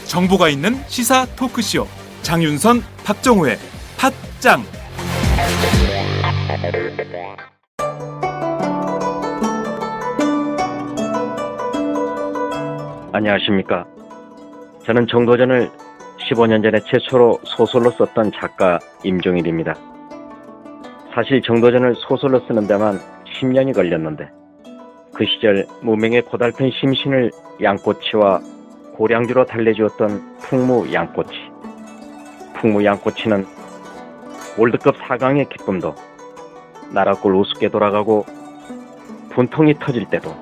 정보가 있는 시사 토크쇼 장윤선, 박정호의 팟짱. 안녕하십니까. 저는 정도전을 15년 전에 최초로 소설로 썼던 작가 임종일입니다. 사실 정도전을 소설로 쓰는 데만 10년이 걸렸는데 그 시절 무명의 고달픈 심신을 양꼬치와 고량주로 달래주었던 풍무 양꼬치. 풍무 양꼬치는 월드컵 4강의 기쁨도 나라골 우습게 돌아가고 분통이 터질 때도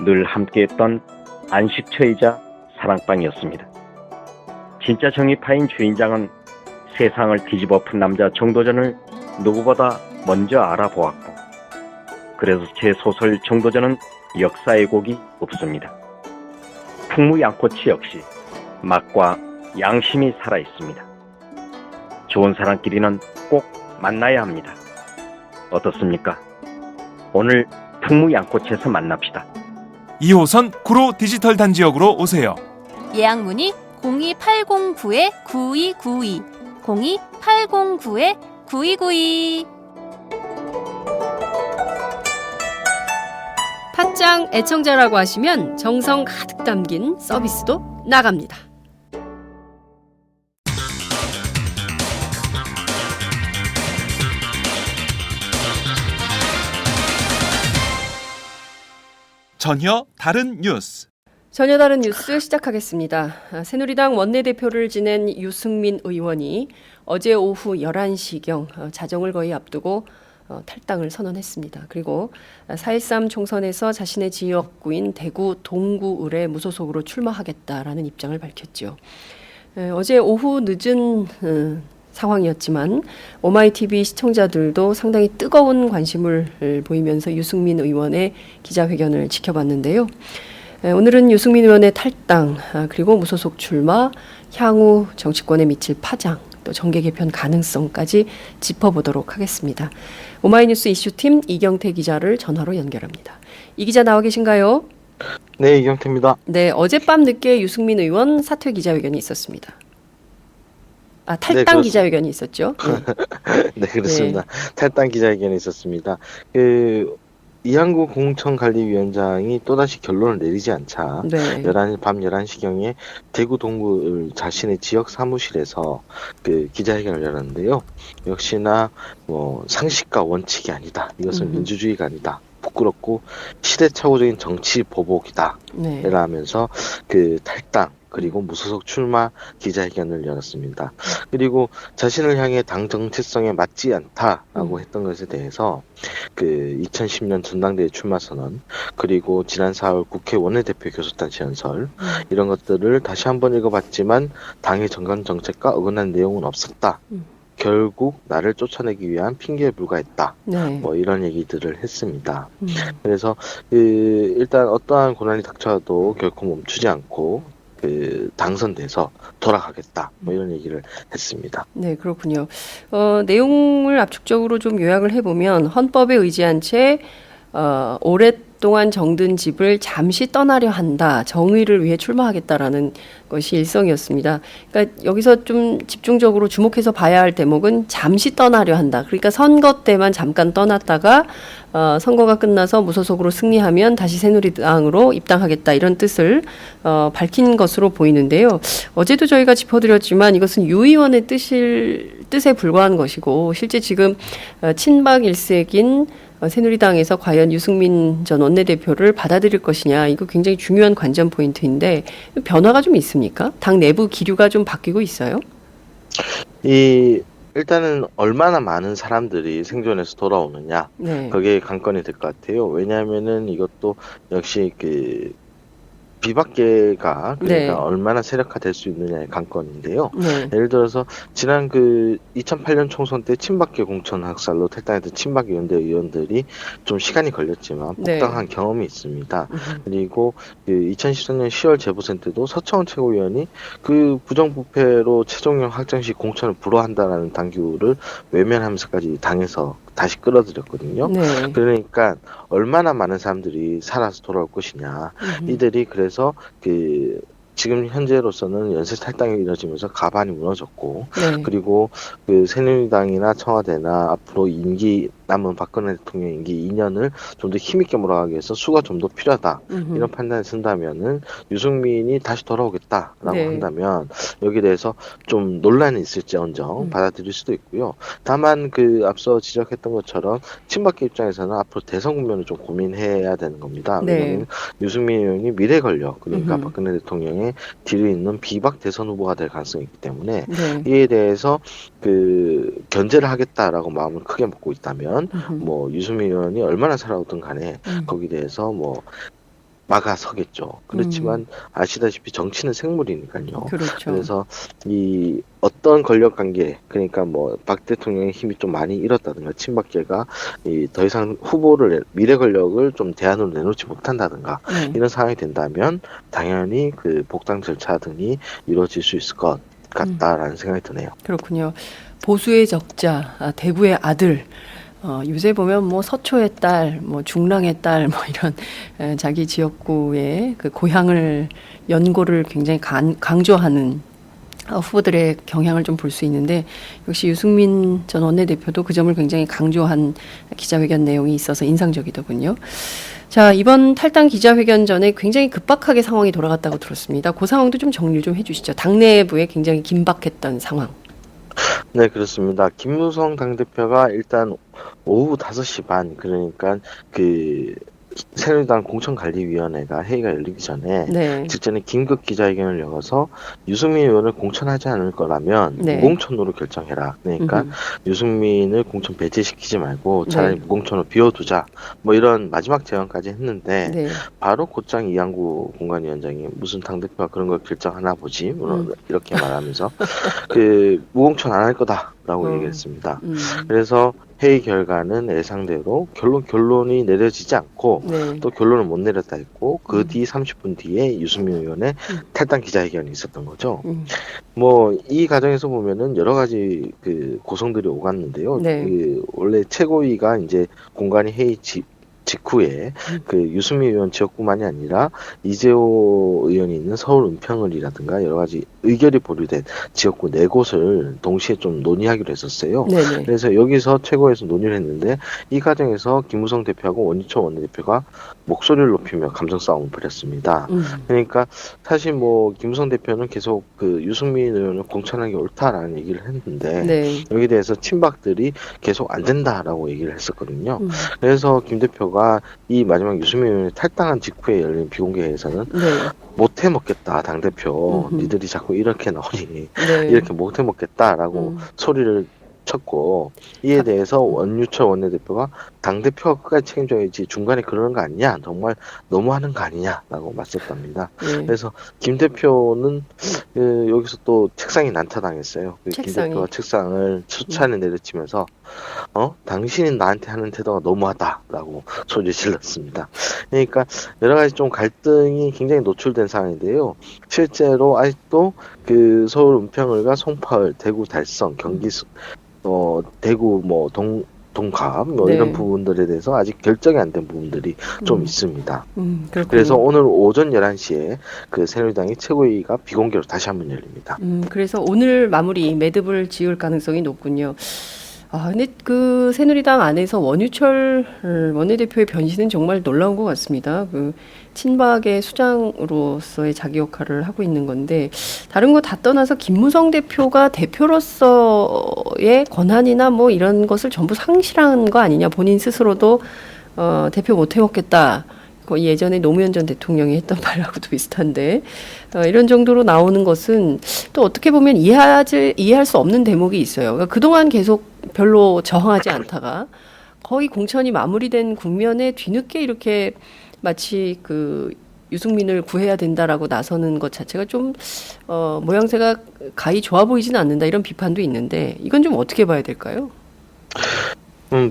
늘 함께했던 안식처이자 사랑방이었습니다. 진짜 정의파인 주인장은 세상을 뒤집어엎은 남자 정도전을 누구보다 먼저 알아보았고, 그래서 제 소설 정도전은 역사의 곡이 없습니다. 풍무 양꼬치 역시 맛과 양심이 살아있습니다. 좋은 사람끼리는 꼭 만나야 합니다. 어떻습니까? 오늘 풍무 양꼬치에서 만납시다. 2호선 구로 디지털 단지역으로 오세요. 예약 문의 02809-9292 02809-9292. 팟짱 애청자라고 하시면 정성 가득 담긴 서비스도 나갑니다. 전혀 다른 뉴스. 전혀 다른 뉴스 시작하겠습니다. 새누리당 원내대표를 지낸 유승민 의원이 어제 오후 11시경 자정을 거의 앞두고 탈당을 선언했습니다. 그리고 4.13 총선에서 자신의 지역구인 대구 동구을에 무소속으로 출마하겠다라는 입장을 밝혔죠. 어제 오후 늦은 상황이었지만 오마이TV 시청자들도 상당히 뜨거운 관심을 보이면서 유승민 의원의 기자회견을 지켜봤는데요. 오늘은 유승민 의원의 탈당, 그리고 무소속 출마, 향후 정치권에 미칠 파장, 또 정계 개편 가능성까지 짚어보도록 하겠습니다. 오마이뉴스 이슈팀 이경태 기자를 전화로 연결합니다. 이 기자 나와 계신가요? 네, 이경태입니다. 네, 어젯밤 늦게 유승민 의원 사퇴 기자회견이 있었습니다. 탈당 네, 기자회견이 있었죠. 네, 그렇습니다. 탈당 기자회견이 있었습니다. 이한구 공천관리위원장이 또다시 결론을 내리지 않자 네. 밤 11시경에 대구 동구 자신의 지역 사무실에서 기자회견을 열었는데요. 역시나 상식과 원칙이 아니다. 이것은 민주주의가 아니다. 부끄럽고 시대착오적인 정치 보복이다. 네. 라면서 탈당 그리고 무소속 출마 기자회견을 열었습니다. 그리고 자신을 향해 당 정체성에 맞지 않다라고 했던 것에 대해서 2010년 전당대회 출마 선언, 그리고 지난 4월 국회 원내대표 교섭단 제안설, 이런 것들을 다시 한번 읽어봤지만 당의 정강 정책과 어긋난 내용은 없었다. 결국 나를 쫓아내기 위한 핑계에 불과했다. 네. 이런 얘기들을 했습니다. 그래서 일단 어떠한 고난이 닥쳐도 결코 멈추지 않고 당선돼서 돌아가겠다. 이런 얘기를 했습니다. 네, 그렇군요. 내용을 압축적으로 좀 요약을 해보면 헌법에 의지한 채 오랫동안 정든 집을 잠시 떠나려 한다. 정의를 위해 출마하겠다라는 것이 일성이었습니다. 그러니까 여기서 좀 집중적으로 주목해서 봐야 할 대목은 잠시 떠나려 한다. 그러니까 선거 때만 잠깐 떠났다가 선거가 끝나서 무소속으로 승리하면 다시 새누리당으로 입당하겠다. 이런 뜻을 밝힌 것으로 보이는데요. 어제도 저희가 짚어드렸지만 이것은 유 의원의 뜻에 불과한 것이고, 실제 지금 친박 일색인 새누리당에서 과연 유승민 전 원내대표를 받아들일 것이냐, 이거 굉장히 중요한 관전 포인트인데 변화가 좀 있습니까? 당 내부 기류가 좀 바뀌고 있어요? 일단은 얼마나 많은 사람들이 생존해서 돌아오느냐, 네. 그게 관건이 될 것 같아요. 왜냐하면은 이것도 역시 비박계가 그러니까 네. 얼마나 세력화될 수 있느냐의 관건인데요. 네. 예를 들어서 지난 그 2008년 총선 때 친박계 공천 학살로 탈당했던 친박 연대 의원들이 좀 시간이 걸렸지만 네. 복당한 경험이 있습니다. 음. 그리고 그 2014년 10월 재보선 때도 서청원 최고위원이 그 부정부패로 최종령 확정 시 공천을 불허한다라는 당규를 외면하면서까지 당에서 다시 끌어들였거든요. 네. 그러니까 얼마나 많은 사람들이 살아서 돌아올 것이냐. 이들이 그래서 그 지금 현재로서는 연쇄 탈당이 이뤄지면서 가반이 무너졌고 네. 그리고 그 새누리당이나 청와대나 앞으로 임기 남은 박근혜 대통령 임기 2년을 좀 더 힘있게 몰아가기 위해서 수가 좀 더 필요하다. 이런 판단을 쓴다면은 유승민이 다시 돌아오겠다라고 네. 한다면 여기에 대해서 좀 논란이 있을지언정 받아들일 수도 있고요. 다만 그 앞서 지적했던 것처럼 친박계 입장에서는 앞으로 대선 국면을 좀 고민해야 되는 겁니다. 네. 왜냐하면 유승민 의원이 미래 권력 그러니까 음흠. 박근혜 대통령의 뒤를 잇는 비박 대선 후보가 될 가능성이 있기 때문에 네. 이에 대해서 그 견제를 하겠다라고 마음을 크게 먹고 있다면 뭐 유승민 의원이 얼마나 살아오든 간에 거기에 대해서 뭐 막아서겠죠. 그렇지만 아시다시피 정치는 생물이니까요. 그렇죠. 그래서 이 어떤 권력 관계 그러니까 뭐 박 대통령의 힘이 좀 많이 잃었다든가 친박계가 이 더 이상 후보를 미래 권력을 좀 대안으로 내놓지 못한다든가 네. 이런 상황이 된다면 당연히 그 복당 절차 등이 이루어질 수 있을 것 같다라는 생각이 드네요. 그렇군요. 보수의 적자, 대구의 아들. 요새 보면 뭐 서초의 딸, 뭐 중랑의 딸, 뭐 이런 자기 지역구의 그 고향을 연고를 굉장히 강조하는 후보들의 경향을 좀 볼 수 있는데 역시 유승민 전 원내대표도 그 점을 굉장히 강조한 기자회견 내용이 있어서 인상적이더군요. 자, 이번 탈당 기자회견 전에 굉장히 급박하게 상황이 돌아갔다고 들었습니다. 그 상황도 좀 정리 좀 해주시죠. 당내부에 굉장히 긴박했던 상황. 네, 그렇습니다. 김무성 당대표가 일단 오후 5시 반, 그러니까 그 새누리당 공천관리위원회가 회의가 열리기 전에 네. 직전에 긴급 기자회견을 열어서 유승민 의원을 공천하지 않을 거라면 네. 무공천으로 결정해라. 그러니까 유승민을 공천 배제시키지 말고 차라리 네. 무공천으로 비워두자. 뭐 이런 마지막 제안까지 했는데 네. 바로 곧장 이양구 공관위원장이 무슨 당대표가 그런 걸 결정하나 보지 이렇게 말하면서 그 무공천 안 할 거다라고 얘기했습니다. 그래서 회의 결과는 예상대로 결론이 내려지지 않고 네. 또 결론을 못 내렸다 했고 그 뒤 30분 뒤에 유승민 의원의 탈당 기자회견이 있었던 거죠. 뭐 이 과정에서 보면은 여러 가지 그 고성들이 오갔는데요. 네. 그 원래 최고위가 이제 공관위 회의 직후에 그 유승민 의원 지역뿐만이 아니라 이재호 의원이 있는 서울 은평을이라든가 여러 가지 의결이 보류된 지역구 4곳을 동시에 좀 논의하기로 했었어요. 네네. 그래서 여기서 최고에서 논의를 했는데 이 과정에서 김무성 대표하고 원유철 원내대표가 목소리를 높이며 감정 싸움을 벌였습니다. 그러니까 사실 뭐 김무성 대표는 계속 그 유승민 의원을 공천하는 게 옳다라는 얘기를 했는데 네. 여기에 대해서 친박들이 계속 안 된다라고 얘기를 했었거든요. 그래서 김 대표가 이 마지막 유승민 의원이 탈당한 직후에 열린 비공개회에서는 네. 못해 먹겠다 당대표 니들이 자꾸 이렇게 나오니 네. 이렇게 못해 먹겠다라고 소리를 쳤고 이에 대해서 원유철 원내대표가 당대표가 끝까지 책임져야지 중간에 그러는 거 아니냐 정말 너무하는 거 아니냐라고 맞섰답니다. 네. 그래서 김 대표는 여기서 또 책상이 난타당했어요. 김 대표가 책상을 수차례 내려치면서 당신이 나한테 하는 태도가 너무하다라고 소리 질렀습니다. 그러니까 여러 가지 좀 갈등이 굉장히 노출된 상황인데요. 실제로 아직도 그 서울 은평을과 송파을, 대구 달성, 경기 대구 뭐 동갑 뭐 네. 이런 부분들에 대해서 아직 결정이 안 된 부분들이 좀 있습니다. 그래서 그래서 오늘 오전 11시에 그 새누리당의 최고위가 비공개로 다시 한번 열립니다. 그래서 오늘 마무리 매듭을 지을 가능성이 높군요. 근데 그 새누리당 안에서 원유철 원내대표의 변신은 정말 놀라운 것 같습니다. 그 친박의 수장으로서의 자기 역할을 하고 있는 건데 다른 거 다 떠나서 김무성 대표가 대표로서의 권한이나 뭐 이런 것을 전부 상실한 거 아니냐. 본인 스스로도 대표 못 해먹겠다. 예전에 노무현 전 대통령이 했던 말하고도 비슷한데 이런 정도로 나오는 것은 또 어떻게 보면 이해할 수 없는 대목이 있어요. 그러니까 그동안 계속 별로 저항하지 않다가 거의 공천이 마무리된 국면에 뒤늦게 이렇게 마치 그 유승민을 구해야 된다라고 나서는 것 자체가 좀 모양새가 가히 좋아 보이지는 않는다 이런 비판도 있는데 이건 좀 어떻게 봐야 될까요?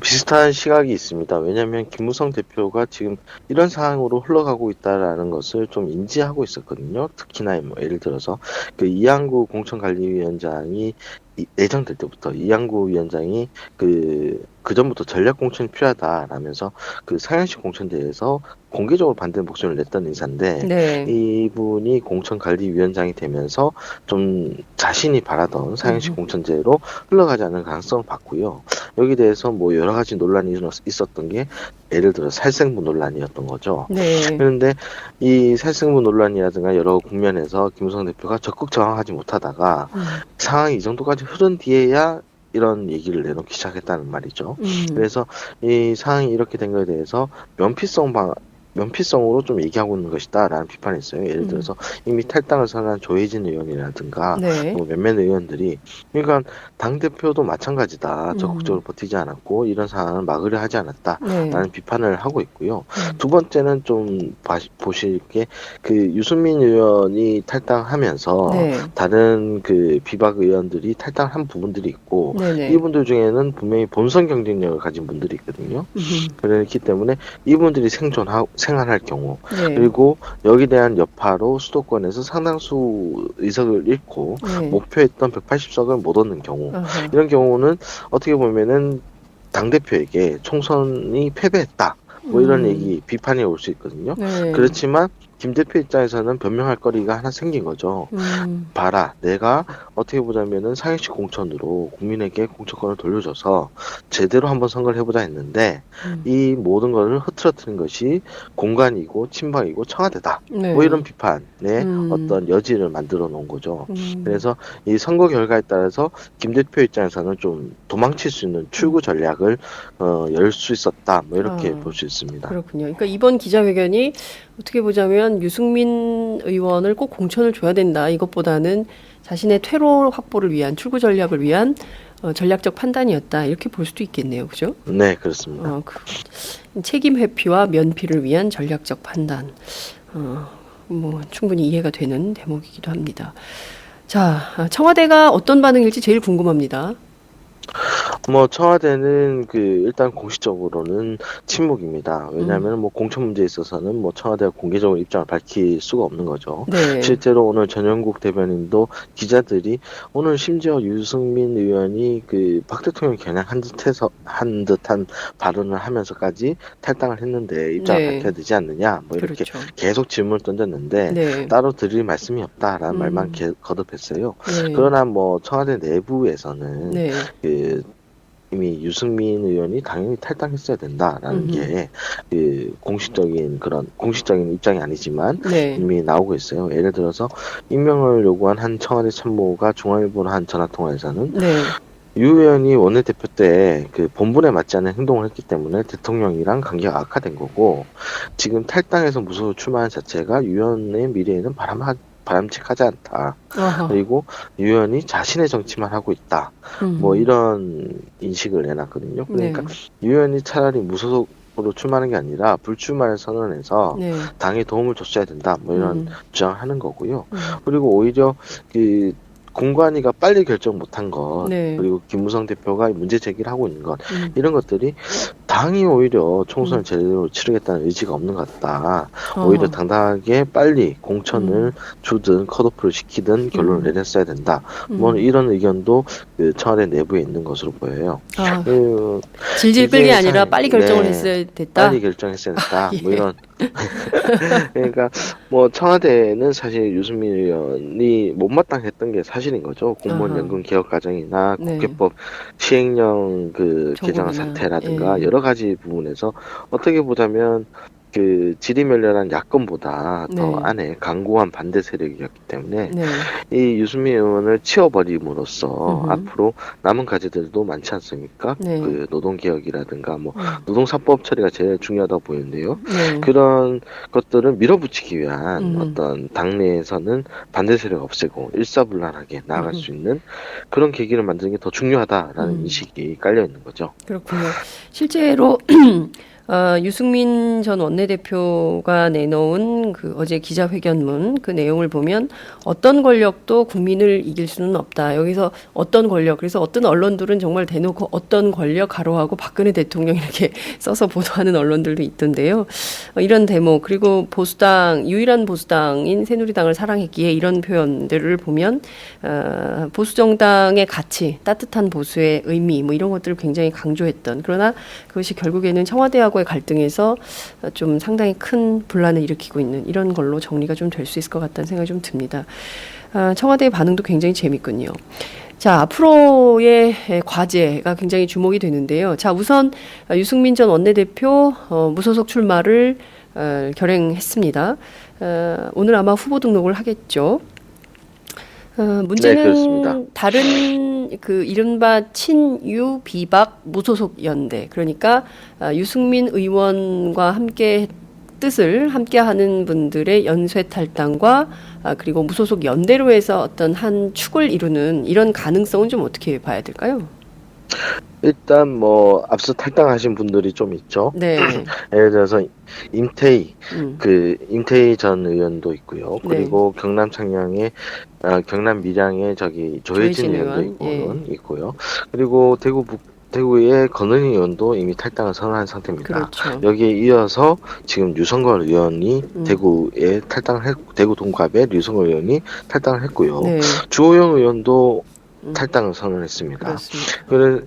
비슷한 시각이 있습니다. 왜냐하면 김무성 대표가 지금 이런 상황으로 흘러가고 있다라는 것을 좀 인지하고 있었거든요. 특히나 뭐 예를 들어서 그 이양구 공천관리위원장이 예정될 때부터 이양구 위원장이 그 전부터 전략 공천이 필요하다라면서 그 상현식 공천대에서 공개적으로 반대 목소리를 냈던 인사인데 네. 이분이 공천관리위원장이 되면서 좀 자신이 바라던 상현식 공천제로 흘러가지 않을 가능성을 봤고요. 여기 대해서 뭐 여러 가지 논란이 있었던 게 예를 들어 살생부 논란이었던 거죠. 네. 그런데 이 살생부 논란이라든가 여러 국면에서 김무성 대표가 적극 저항하지 못하다가 상황이 이 정도까지 흐른 뒤에야 이런 얘기를 내놓기 시작했다는 말이죠. 그래서 이 상황이 이렇게 된 것에 대해서 면피성으로 좀 얘기하고 있는 것이다라는 비판이 있어요. 예를 들어서 이미 탈당을 선언한 조혜진 의원이라든가 네. 뭐 몇몇 의원들이 그러니까 당대표도 마찬가지다. 적극적으로 버티지 않았고 이런 상황을 막으려 하지 않았다라는 네. 비판을 하고 있고요. 두 번째는 좀 보실 게 그 유승민 의원이 탈당하면서 네. 다른 그 비박 의원들이 탈당한 부분들이 있고 네네. 이분들 중에는 분명히 본선 경쟁력을 가진 분들이 있거든요. 그렇기 때문에 이분들이 생활할 경우 네. 그리고 여기 대한 여파로 수도권에서 상당수 의석을 잃고 네. 목표했던 180석을 못 얻는 경우 아하. 이런 경우는 어떻게 보면은 당대표에게 총선이 패배했다 뭐 이런 얘기 비판이 올 수 있거든요. 네. 그렇지만 김 대표 입장에서는 변명할 거리가 하나 생긴 거죠. 봐라, 내가 어떻게 보자면은 상해식 공천으로 국민에게 공천권을 돌려줘서 제대로 한번 선거를 해보자 했는데 이 모든 것을 흐트러뜨린 것이 공간이고 친박이고 청와대다. 네. 뭐 이런 비판의 어떤 여지를 만들어 놓은 거죠. 그래서 이 선거 결과에 따라서 김 대표 입장에서는 좀 도망칠 수 있는 출구 전략을 열 수 있었다. 뭐 이렇게 볼 수 있습니다. 그렇군요. 그러니까 이번 기자회견이 어떻게 보자면 유승민 의원을 꼭 공천을 줘야 된다. 이것보다는 자신의 퇴로 확보를 위한 출구 전략을 위한 전략적 판단이었다. 이렇게 볼 수도 있겠네요. 그죠? 네, 그렇습니다. 책임 회피와 면피를 위한 전략적 판단. 뭐 충분히 이해가 되는 대목이기도 합니다. 자, 청와대가 어떤 반응일지 제일 궁금합니다. 뭐 청와대는 일단 공식적으로는 침묵입니다. 왜냐하면 뭐 공천 문제에 있어서는 뭐 청와대가 공개적으로 입장을 밝힐 수가 없는 거죠. 네. 실제로 오늘 전영국 대변인도 기자들이 오늘 심지어 유승민 의원이 박 대통령 겨냥한 듯한 발언을 하면서까지 탈당을 했는데 입장을 네. 밝혀야 되지 않느냐 뭐 이렇게 그렇죠. 계속 질문을 던졌는데 네. 따로 드릴 말씀이 없다라는 말만 거듭했어요. 네. 그러나 뭐 청와대 내부에서는 네. 이미 유승민 의원이 당연히 탈당했어야 된다라는 게 공식적인 입장이 아니지만 네. 이미 나오고 있어요. 예를 들어서 임명을 요구한 한 청와대 참모가 중앙일보나 한 전화통화에서는 네. 유 의원이 원내대표 때 본분에 맞지 않는 행동을 했기 때문에 대통령이랑 관계가 악화된 거고 지금 탈당해서 무소속 출마한 자체가 유 의원의 미래에는 바람직하지 않다. 아하. 그리고 유 의원이 자신의 정치만 하고 있다. 뭐 이런 인식을 내놨거든요. 그러니까 유 의원이 차라리 무소속으로 출마하는 게 아니라 불출마를 선언해서 네. 당에 도움을 줬어야 된다. 뭐 이런 주장을 하는 거고요. 그리고 오히려 공관위가 빨리 결정 못한 것 네. 그리고 김무성 대표가 문제 제기를 하고 있는 것 이런 것들이 당이 오히려 총선을 제대로 치르겠다는 의지가 없는 것 같다. 오히려 당당하게 빨리 공천을 주든 컷오프를 시키든 결론을 내렸어야 된다. 뭐 이런 의견도 청와대 내부에 있는 것으로 보여요. 질질 끌게 아니라 이게 빨리 결정을 했어야 됐다. 빨리 결정했어야 됐다. 예. 뭐 이런 그러니까 뭐 청와대는 사실 유승민 의원이 못마땅했던 게 사실인 거죠. 공무원 연금 개혁 과정이나 네. 국회법 시행령 개정 정국이나, 사태라든가 예. 여러 가지 부분에서 어떻게 보자면 지리멸렬한 야권보다 더 네. 안에 강고한 반대 세력이었기 때문에 네. 이 유승민 의원을 치워버림으로써 앞으로 남은 과제들도 많지 않습니까? 네. 노동개혁이라든가 뭐 노동사법 처리가 제일 중요하다고 보이는데요. 네. 그런 것들을 밀어붙이기 위한 음. 어떤 당내에서는 반대 세력 없애고 일사불란하게 나아갈 수 있는 그런 계기를 만드는 게 더 중요하다라는 인식이 깔려 있는 거죠. 그렇군요. 실제로 유승민 전 원내대표가 내놓은 그 어제 기자회견문 그 내용을 보면 어떤 권력도 국민을 이길 수는 없다. 여기서 어떤 권력, 그래서 어떤 언론들은 정말 대놓고 어떤 권력 가로하고 박근혜 대통령 이렇게 써서 보도하는 언론들도 있던데요. 이런 대목, 그리고 보수당, 유일한 보수당인 새누리당을 사랑했기에 이런 표현들을 보면 보수정당의 가치, 따뜻한 보수의 의미 뭐 이런 것들을 굉장히 강조했던, 그러나 그것이 결국에는 청와대하고의 갈등에서 좀 상당히 큰 분란을 일으키고 있는 이런 걸로 정리가 좀 될 수 있을 것 같다는 생각이 좀 듭니다. 청와대의 반응도 굉장히 재밌군요. 자, 앞으로의 과제가 굉장히 주목이 되는데요. 자, 우선 유승민 전 원내대표 무소속 출마를 결행했습니다. 오늘 아마 후보 등록을 하겠죠. 문제는 그렇습니다. 다른 그 이른바 친유 비박 무소속 연대, 그러니까 유승민 의원과 함께 뜻을 함께하는 분들의 연쇄 탈당과 그리고 무소속 연대로 해서 어떤 한 축을 이루는 이런 가능성은 좀 어떻게 봐야 될까요? 일단 뭐 앞서 탈당하신 분들이 좀 있죠. 네. 예를 들어서 임태희 음. 임태희 전 의원도 있고요. 네. 그리고 경남 창녕의 경남 밀양의 조혜진 의원도 의원, 있고요. 그리고 대구의 권은희 의원도 이미 탈당을 선언한 상태입니다. 그렇죠. 여기에 이어서 지금 류성걸 의원이 대구에 대구 동갑의 류성걸 의원이 탈당을 했고요. 네. 주호영 의원도 탈당을 선언했습니다. 그렇습니다. 그래서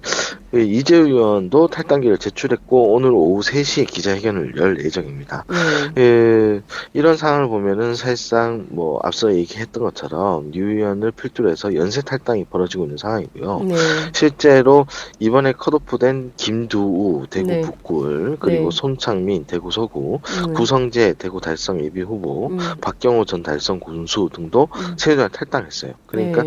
이재우 의원도 탈당기를 제출했고 오늘 오후 3시에 기자회견을 열 예정입니다. 네. 이런 상황을 보면은 사실상 뭐 앞서 얘기했던 것처럼 류 의원을 필두로 해서 연쇄 탈당이 벌어지고 있는 상황이고요. 네. 실제로 이번에 컷오프된 김두우 대구 네. 북구을, 그리고 네. 손창민 대구 서구, 구성재 대구 달성 예비 후보, 박경호 전 달성 군수 등도 새누리당 탈당했어요. 그러니까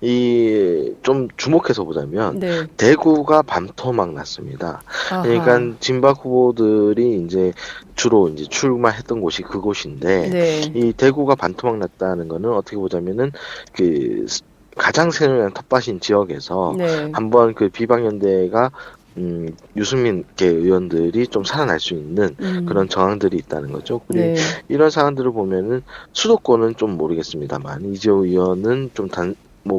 네. 좀 주목해서 보자면 네. 대구가 밤토막 났습니다. 아하. 그러니까 진박 후보들이 이제 주로 이제 출마했던 곳이 그곳인데 네. 이 대구가 반토막 났다는 거는 어떻게 보자면은 그 가장 새누리당 텃밭인 지역에서 네. 한번 그 비박연대가 유승민계 의원들이 좀 살아날 수 있는 그런 정황들이 있다는 거죠. 그리고 네. 이런 상황들을 보면은 수도권은 좀 모르겠습니다만 이재호 의원은 좀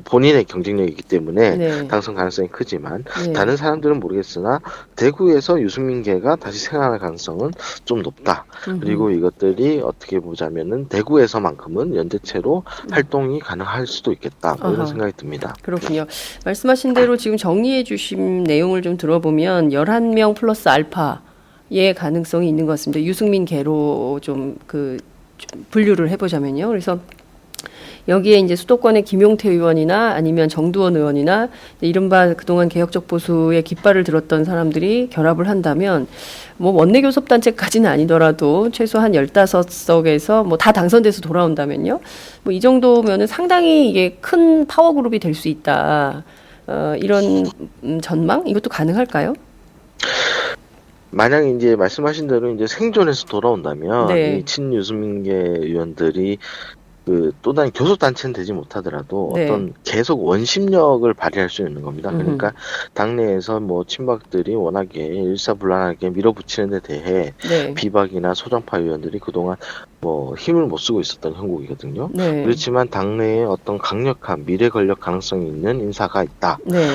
본인의 경쟁력이 있기 때문에 네. 당선 가능성이 크지만 네. 다른 사람들은 모르겠으나 대구에서 유승민계가 다시 생활할 가능성은 좀 높다. 그리고 이것들이 어떻게 보자면은 대구에서만큼은 연대체로 활동이 가능할 수도 있겠다. 뭐 이런 아하. 생각이 듭니다. 그렇군요. 말씀하신 대로 지금 정리해 주신 내용을 좀 들어보면 11명 플러스 알파의 가능성이 있는 것 같습니다. 유승민 계로 좀 분류를 해보자면요. 그래서 여기에 이제 수도권의 김용태 의원이나 아니면 정두원 의원이나 이른바 그동안 개혁적 보수의 깃발을 들었던 사람들이 결합을 한다면 뭐 원내교섭단체까지는 아니더라도 최소한 15석에서 뭐 다 당선돼서 돌아온다면요. 뭐 이 정도면은 상당히 이게 큰 파워 그룹이 될 수 있다. 이런 전망? 이것도 가능할까요? 만약 이제 말씀하신 대로 이제 생존해서 돌아온다면 네. 이 친유승민계 의원들이 또 다른 교섭단체는 되지 못하더라도 네. 어떤 계속 원심력을 발휘할 수 있는 겁니다. 그러니까 당내에서 뭐 친박들이 워낙에 일사불란하게 밀어붙이는 데 대해 네. 비박이나 소정파 의원들이 그동안 뭐 힘을 못 쓰고 있었던 형국이거든요. 네. 그렇지만 당내에 어떤 강력한 미래 권력 가능성이 있는 인사가 있다. 네.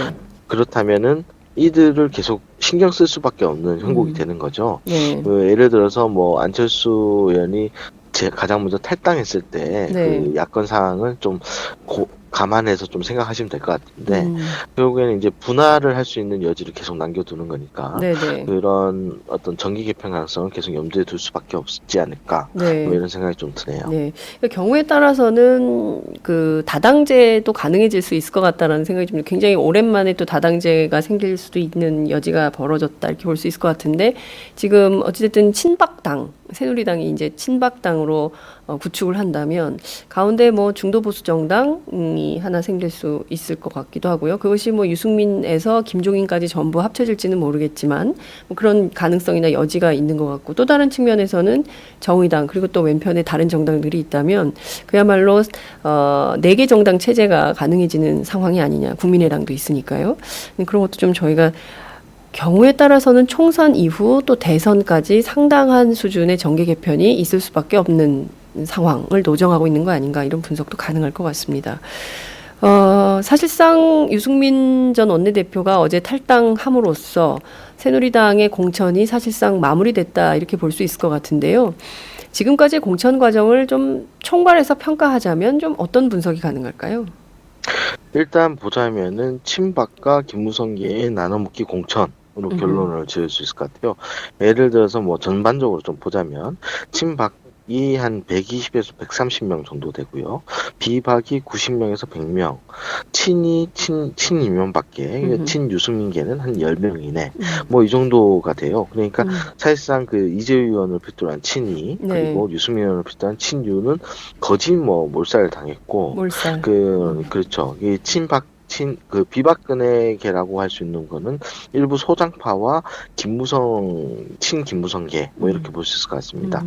그렇다면은 이들을 계속 신경 쓸 수밖에 없는 형국이 되는 거죠. 네. 예를 들어서 뭐 안철수 의원이 가장 먼저 탈당했을 때 네. 그 야권 상황을 좀 감안해서 좀 생각하시면 될 것 같은데 결국에는 이제 분할을 할 수 있는 여지를 계속 남겨두는 거니까 네네. 그런 어떤 정기 개편 가능성을 계속 염두에 둘 수밖에 없지 않을까 네. 뭐 이런 생각이 좀 드네요. 네. 그러니까 경우에 따라서는 그 다당제도 가능해질 수 있을 것 같다라는 생각이 좀 굉장히 오랜만에 또 다당제가 생길 수도 있는 여지가 벌어졌다 이렇게 볼 수 있을 것 같은데 지금 어찌됐든 친박당 새누리당이 이제 친박당으로 구축을 한다면 가운데 뭐 중도 보수 정당이 하나 생길 수 있을 것 같기도 하고요. 그것이 뭐 유승민에서 김종인까지 전부 합쳐질지는 모르겠지만 뭐 그런 가능성이나 여지가 있는 것 같고 또 다른 측면에서는 정의당 그리고 또 왼편에 다른 정당들이 있다면 그야말로 4개 정당 체제가 가능해지는 상황이 아니냐. 국민의당도 있으니까요. 그런 것도 좀 저희가 경우에 따라서는 총선 이후 또 대선까지 상당한 수준의 정계 개편이 있을 수밖에 없는 상황을 노정하고 있는 거 아닌가 이런 분석도 가능할 것 같습니다. 사실상 유승민 전 원내대표가 어제 탈당함으로써 새누리당의 공천이 사실상 마무리됐다 이렇게 볼 수 있을 것 같은데요. 지금까지의 공천 과정을 좀 총괄해서 평가하자면 좀 어떤 분석이 가능할까요? 일단 보자면은 친박과 김무성계의 나눠먹기 공천으로 결론을 지을 수 있을 것 같아요. 예를 들어서 뭐 전반적으로 좀 보자면 친박이 한 120에서 130명 정도 되고요. 비박이 90명에서 100명, 친이 친이명밖에 친유승민계는 한 10명 이내 뭐 이 정도가 돼요. 그러니까 사실상 그 이재유 의원을 필두로 한 친이 네. 그리고 유승민 의원을 필두로 한 친유는 거짓 뭐 몰살을 당했고 몰살. 그렇죠. 이 그 비박근혜계라고 할 수 있는 거는 일부 소장파와 친김무성계 뭐 이렇게 볼 수 있을 것 같습니다.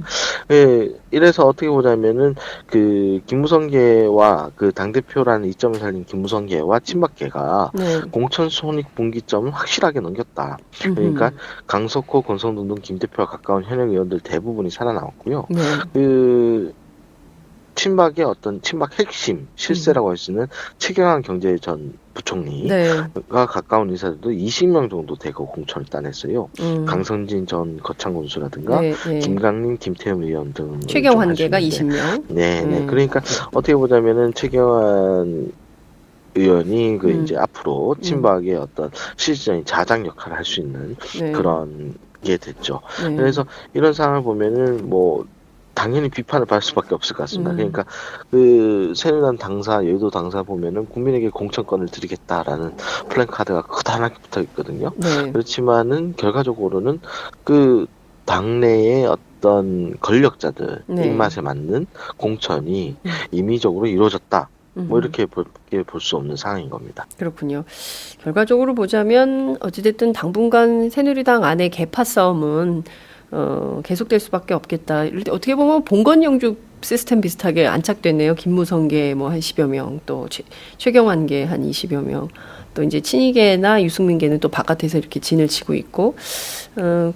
이래서 어떻게 보자면은 그 김무성계와 그 당대표라는 이점을 살린 김무성계와 친박계가 네. 공천 손익 분기점을 확실하게 넘겼다. 그러니까 강석호, 권성동 등 김 대표와 가까운 현역 의원들 대부분이 살아나왔고요. 네. 그 친박의 어떤 친박 핵심 실세라고 할 수 있는 최경환 경제 전 부총리가 네. 가까운 인사들도 20명 정도 되고 공천을 따냈어요. 강성진 전 거창군수라든가 네, 네. 김강림, 김태흠 의원 등 최경환계가 20명. 네. 그러니까 어떻게 보자면은 최경환 의원이 그 이제 앞으로 친박의 어떤 실질적인 자장 역할을 할 수 있는 네. 그런 게 됐죠. 네. 그래서 이런 상황을 보면은 뭐 당연히 비판을 받을 수밖에 없을 것 같습니다. 그러니까 그 새누리당 당사, 여의도 당사 보면은 국민에게 공천권을 드리겠다라는 플랜카드가 크다랗게 붙어 있거든요. 네. 그렇지만은 결과적으로는 그 당내의 어떤 권력자들 네. 입맛에 맞는 공천이 임의적으로 이루어졌다. 뭐 이렇게 볼 수 없는 상황인 겁니다. 그렇군요. 결과적으로 보자면 어찌됐든 당분간 새누리당 안의 계파 싸움은 계속될 수밖에 없겠다. 이럴 때 어떻게 보면 봉건영주 시스템 비슷하게 안착됐네요. 김무성계 뭐 한 10여 명, 또 최경환계 한 20여 명, 또 이제 친이계나 유승민계는 또 바깥에서 이렇게 진을 치고 있고,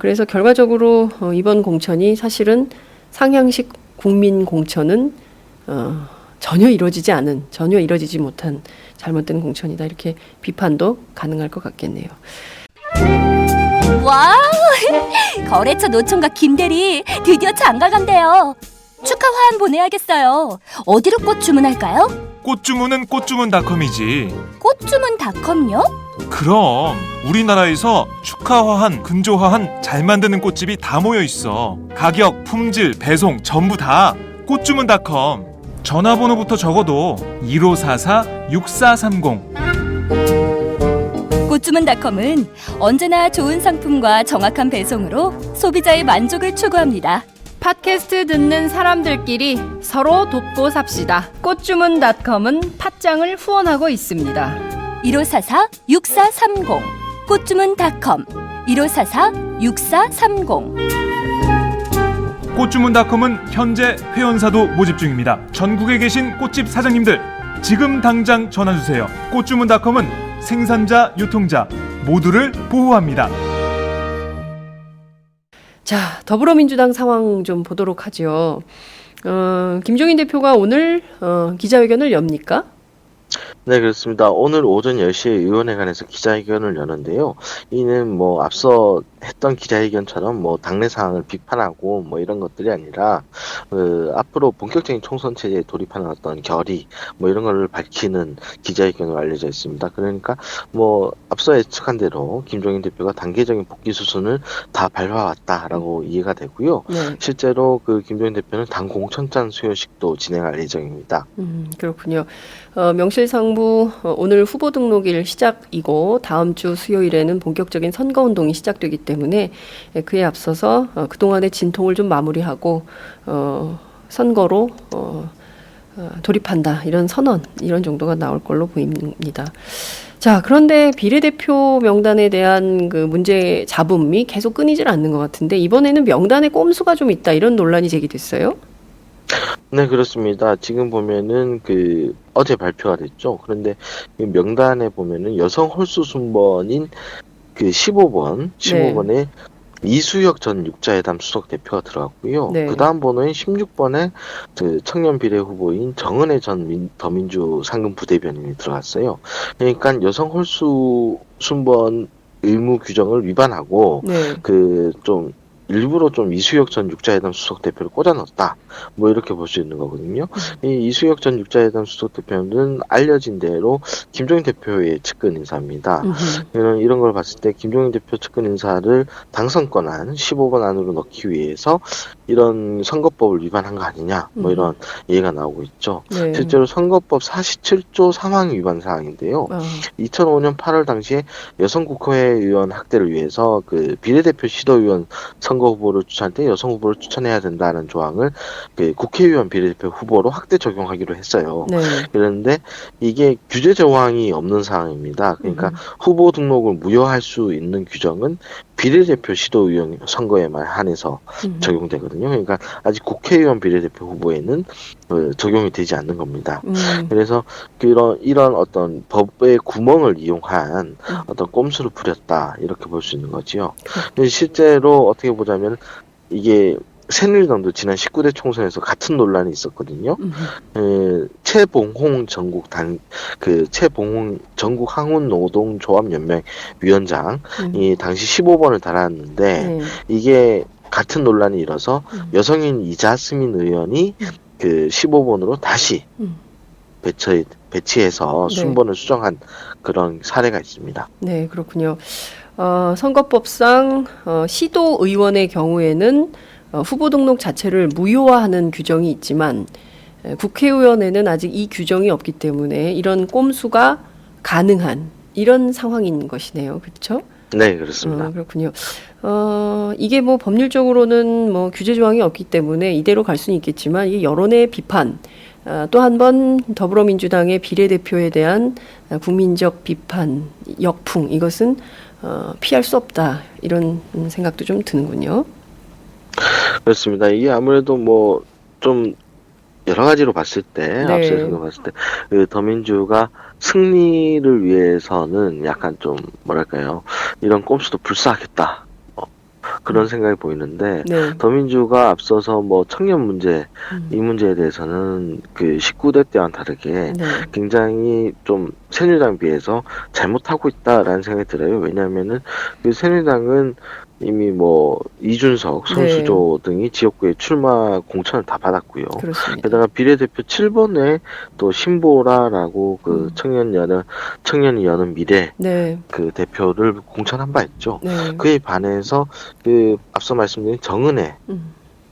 그래서 결과적으로 이번 공천이 사실은 상향식 국민 공천은 전혀 이루어지지 못한 잘못된 공천이다. 이렇게 비판도 가능할 것 같겠네요. 와우! 거래처 노총각 김대리 드디어 장가간대요. 축하 화한 보내야겠어요. 어디로 꽃 주문할까요? 꽃 주문은 꽃주문닷컴이지. 꽃주문닷컴요? 그럼 우리나라에서 축하화한, 근조화한 잘 만드는 꽃집이 다 모여 있어. 가격, 품질, 배송 전부 다 꽃주문닷컴. 전화번호부터 적어도 1544-6430. 꽃주문닷컴은 언제나 좋은 상품과 정확한 배송으로 소비자의 만족을 추구합니다. 팟캐스트 듣는 사람들끼리 서로 돕고 삽시다. 꽃주문닷컴은 팟짱을 후원하고 있습니다. 1544-6430. 꽃주문닷컴 1544-6430. 꽃주문닷컴은 현재 회원사도 모집 중입니다. 전국에 계신 꽃집 사장님들 지금 당장 전화주세요. 꽃주문닷컴은 생산자, 유통자 모두를 보호합니다. 자, 더불어민주당 상황 좀 보도록 하죠. 김종인 대표가 오늘 기자회견을 엽니까? 네, 그렇습니다. 오늘 오전 10시에 의원회관에서 기자회견을 여는데요. 이는 뭐 앞서 했던 기자회견처럼 뭐 당내 상황을 비판하고 뭐 이런 것들이 아니라 앞으로 본격적인 총선 체제에 돌입하는 어떤 결의 뭐 이런 걸 밝히는 기자회견으로 알려져 있습니다. 그러니까 뭐 앞서 예측한 대로 김종인 대표가 단계적인 복귀 수순을 다 밟아왔다라고 이해가 되고요. 네. 실제로 그 김종인 대표는 당 공천장 수여식도 진행할 예정입니다. 그렇군요. 명실상부 오늘 후보 등록일 시작이고 다음 주 수요일에는 본격적인 선거운동이 시작되기 때문에 그에 앞서서 그동안의 진통을 좀 마무리하고 선거로 돌입한다. 이런 선언, 이런 정도가 나올 걸로 보입니다. 자, 그런데 비례대표 명단에 대한 그 문제 잡음이 계속 끊이질 않는 것 같은데 이번에는 명단에 꼼수가 좀 있다. 이런 논란이 제기됐어요. 네, 그렇습니다. 지금 보면은 어제 발표가 됐죠. 그런데 명단에 보면은 여성 홀수 순번인 그 15번에 이수혁 전 육자회담 수석 대표가 들어갔고요. 네. 그 다음 번호인 16번에 그 청년 비례 후보인 정은혜 전 더민주 상근 부대변인이 들어갔어요. 그러니까 여성 홀수 순번 의무 규정을 위반하고 네. 그 좀 일부러 좀 이수혁 전 육자회담 수석 대표를 꽂아 넣었다. 뭐 이렇게 볼 수 있는 거거든요. 이 이수혁 전 육자회담 수석 대표는 알려진 대로 김종인 대표의 측근 인사입니다. 이런 걸 봤을 때 김종인 대표 측근 인사를 당선권한 15번 안으로 넣기 위해서 이런 선거법을 위반한 거 아니냐. 뭐 이런 얘기가 나오고 있죠. 네. 실제로 선거법 47조 3항 위반 사항인데요. 2005년 8월 당시에 여성 국회의원 확대를 위해서 그 비례대표 시도의원 선거 후보를 추천할 때 여성 후보를 추천해야 된다는 조항을 그 국회의원 비례대표 후보로 확대 적용하기로 했어요. 네. 그런데 이게 규제 조항이 없는 상황입니다. 그러니까 후보 등록을 무효할 수 있는 규정은 비례대표 시도의원 선거에만 한해서 적용되거든요. 그러니까 아직 국회의원 비례대표 후보에는 적용이 되지 않는 겁니다. 그래서 이런 어떤 법의 구멍을 이용한 어떤 꼼수를 부렸다 이렇게 볼 수 있는 거지요. 실제로 어떻게 보자면 이게 새누리당도 지난 19대 총선에서 같은 논란이 있었거든요. 최봉홍 전국 항운 노동조합 연맹 위원장이 당시 15번을 달았는데 이게 같은 논란이 일어서 여성인 이자스민 의원이 그 15번으로 다시 배치해서 순번을 수정한 그런 사례가 있습니다. 네, 그렇군요. 선거법상 시도의원의 경우에는 후보 등록 자체를 무효화하는 규정이 있지만 국회의원에는 아직 이 규정이 없기 때문에 이런 꼼수가 가능한 이런 상황인 것이네요. 그렇죠? 네, 그렇습니다. 그렇군요. 이게 뭐 법률적으로는 뭐 규제 조항이 없기 때문에 이대로 갈 수는 있겠지만 이 여론의 비판, 또 한 번 더불어민주당의 비례대표에 대한 국민적 비판, 역풍 이것은 피할 수 없다 이런 생각도 좀 드는군요. 그렇습니다. 이게 아무래도 뭐 좀 여러 가지로 봤을 때 앞서서 봤을 때 그 더민주가 승리를 위해서는 약간 좀 뭐랄까요 이런 꼼수도 불사하겠다 그런 생각이 보이는데 더민주가 앞서서 뭐 청년 문제 이 문제에 대해서는 그 19대 때와는 다르게 굉장히 좀 새누리당에 비해서 잘못하고 있다라는 생각이 들어요. 왜냐하면은 그 새누리당은 이미 뭐 이준석, 손수조 등이 지역구에 출마 공천을 다 받았고요. 그렇습니다. 게다가 비례대표 7번에 또 신보라라고 그 청년이 여는 미래 그 대표를 공천한 바 있죠. 그에 반해서 그 앞서 말씀드린 정은혜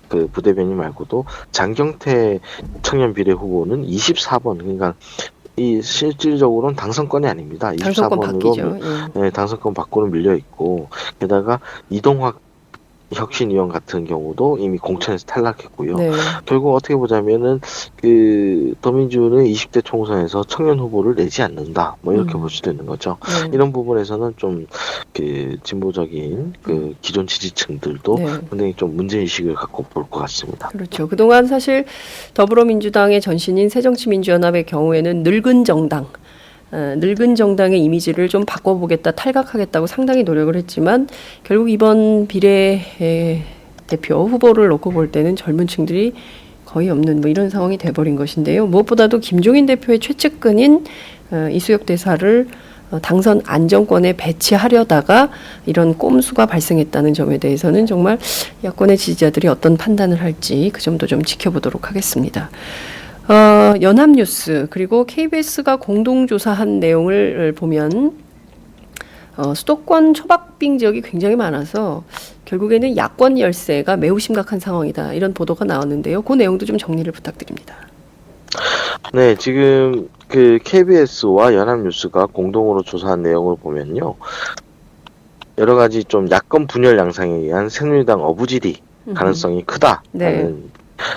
그 부대변인 말고도 장경태 청년 비례 후보는 24번 그러니까 이 실질적으로는 당선권이 아닙니다. 당선권 24번으로 바뀌죠. 네, 당선권 밖으로 밀려 있고 게다가 이동학 혁신위원 같은 경우도 이미 공천에서 탈락했고요. 결국 어떻게 보자면은 그 더민주는 20대 총선에서 청년 후보를 내지 않는다. 뭐 이렇게 볼 수도 있는 거죠. 이런 부분에서는 좀 그 진보적인 그 기존 지지층들도 굉장히 좀 문제 의식을 갖고 볼 것 같습니다. 그렇죠. 그동안 사실 더불어민주당의 전신인 새정치민주연합의 경우에는 늙은 정당의 이미지를 좀 바꿔보겠다, 탈각하겠다고 상당히 노력을 했지만 결국 이번 비례 대표 후보를 놓고 볼 때는 젊은 층들이 거의 없는 뭐 이런 상황이 돼버린 것인데요. 무엇보다도 김종인 대표의 최측근인 이수혁 대사를 당선 안정권에 배치하려다가 이런 꼼수가 발생했다는 점에 대해서는 정말 야권의 지지자들이 어떤 판단을 할지 그 점도 좀 지켜보도록 하겠습니다. 연합뉴스 그리고 KBS가 공동조사한 내용을 보면 수도권 초박빙 지역이 굉장히 많아서 결국에는 야권 열세가 매우 심각한 상황이다 이런 보도가 나왔는데요. 그 내용도 좀 정리를 부탁드립니다. 네, 지금 그 KBS와 연합뉴스가 공동으로 조사한 내용을 보면요. 여러 가지 좀 야권 분열 양상에 의한 새누리당 어부지리 가능성이 크다라는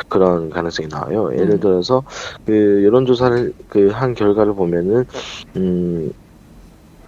그런 가능성이 나와요. 예를 들어서 그 여론조사를 그 한 결과를 보면은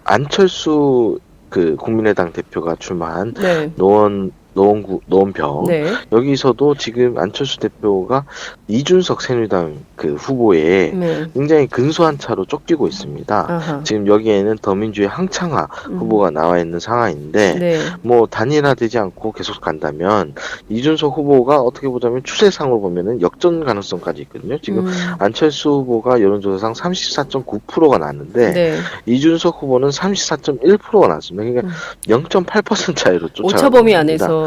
안철수 그 국민의당 대표가 출마한 노원 노원병 네. 여기서도 지금 안철수 대표가 이준석 새누리당 그 후보에 네. 굉장히 근소한 차로 쫓기고 있습니다. 아하. 지금 여기에는 더민주의 항창화 후보가 나와 있는 상황인데 네. 뭐 단일화되지 않고 계속 간다면 이준석 후보가 어떻게 보자면 추세상으로 보면은 역전 가능성까지 있거든요. 지금 안철수 후보가 여론조사상 34.9%가 나왔는데 네. 이준석 후보는 34.1%가 나왔습니다. 그러니까 0.8% 차이로 쫓아가고 오차 범위 있습니다. 안에서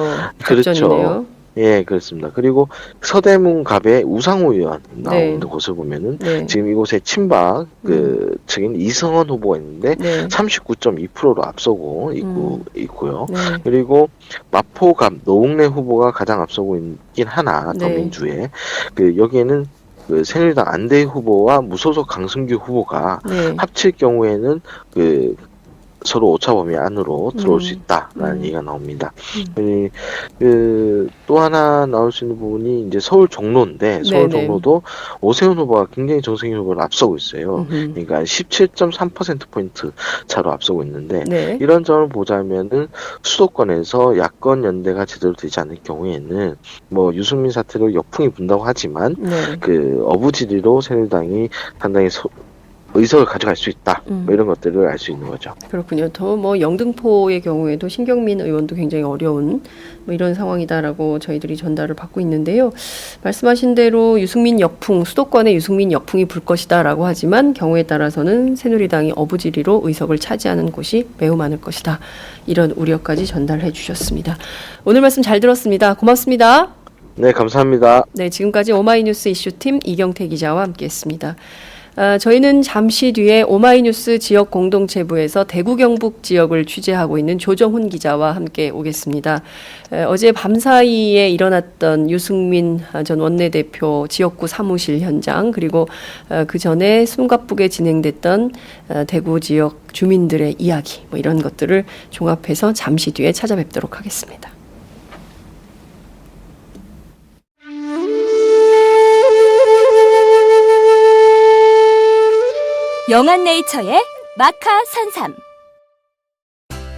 그렇죠. 접전이네요. 예, 그렇습니다. 그리고 서대문 갑의 우상호 의원 나오는 네. 곳을 보면은 네. 지금 이곳에 친박 그 측인 이성원 후보가 있는데 네. 39.2%로 앞서고 있고요. 네. 그리고 마포갑 노웅래 후보가 가장 앞서고 있긴 하나 네. 더민주에 그 여기에는 그 새누리당 안대희 후보와 무소속 강승규 후보가 네. 합칠 경우에는 그 서로 오차 범위 안으로 들어올 수 있다라는 얘기가 나옵니다. 또 하나 나올 수 있는 부분이 이제 서울 종로인데 서울 네네. 종로도 오세훈 후보가 굉장히 정세균 후보를 앞서고 있어요. 그러니까 17.3%포인트 차로 앞서고 있는데 네. 이런 점을 보자면은 수도권에서 야권 연대가 제대로 되지 않을 경우에는 뭐 유승민 사태로 역풍이 분다고 하지만 네. 그 어부지리로 새누리당이 상당히 의석을 가져갈 수 있다. 뭐 이런 것들을 알 수 있는 거죠. 그렇군요. 더 뭐 영등포의 경우에도 신경민 의원도 굉장히 어려운 뭐 이런 상황이다라고 저희들이 전달을 받고 있는데요. 말씀하신 대로 유승민 역풍, 수도권에 유승민 역풍이 불 것이다라고 하지만 경우에 따라서는 새누리당이 어부지리로 의석을 차지하는 곳이 매우 많을 것이다. 이런 우려까지 전달해 주셨습니다. 오늘 말씀 잘 들었습니다. 고맙습니다. 네, 감사합니다. 네, 지금까지 오마이뉴스 이슈팀 이경태 기자와 함께했습니다. 저희는 잠시 뒤에 오마이뉴스 지역 공동체부에서 대구 경북 지역을 취재하고 있는 조정훈 기자와 함께 오겠습니다. 어제 밤사이에 일어났던 유승민 전 원내대표 지역구 사무실 현장 그리고 그 전에 숨가쁘게 진행됐던 대구 지역 주민들의 이야기 뭐 이런 것들을 종합해서 잠시 뒤에 찾아뵙도록 하겠습니다. 영한네이처의 마카산삼.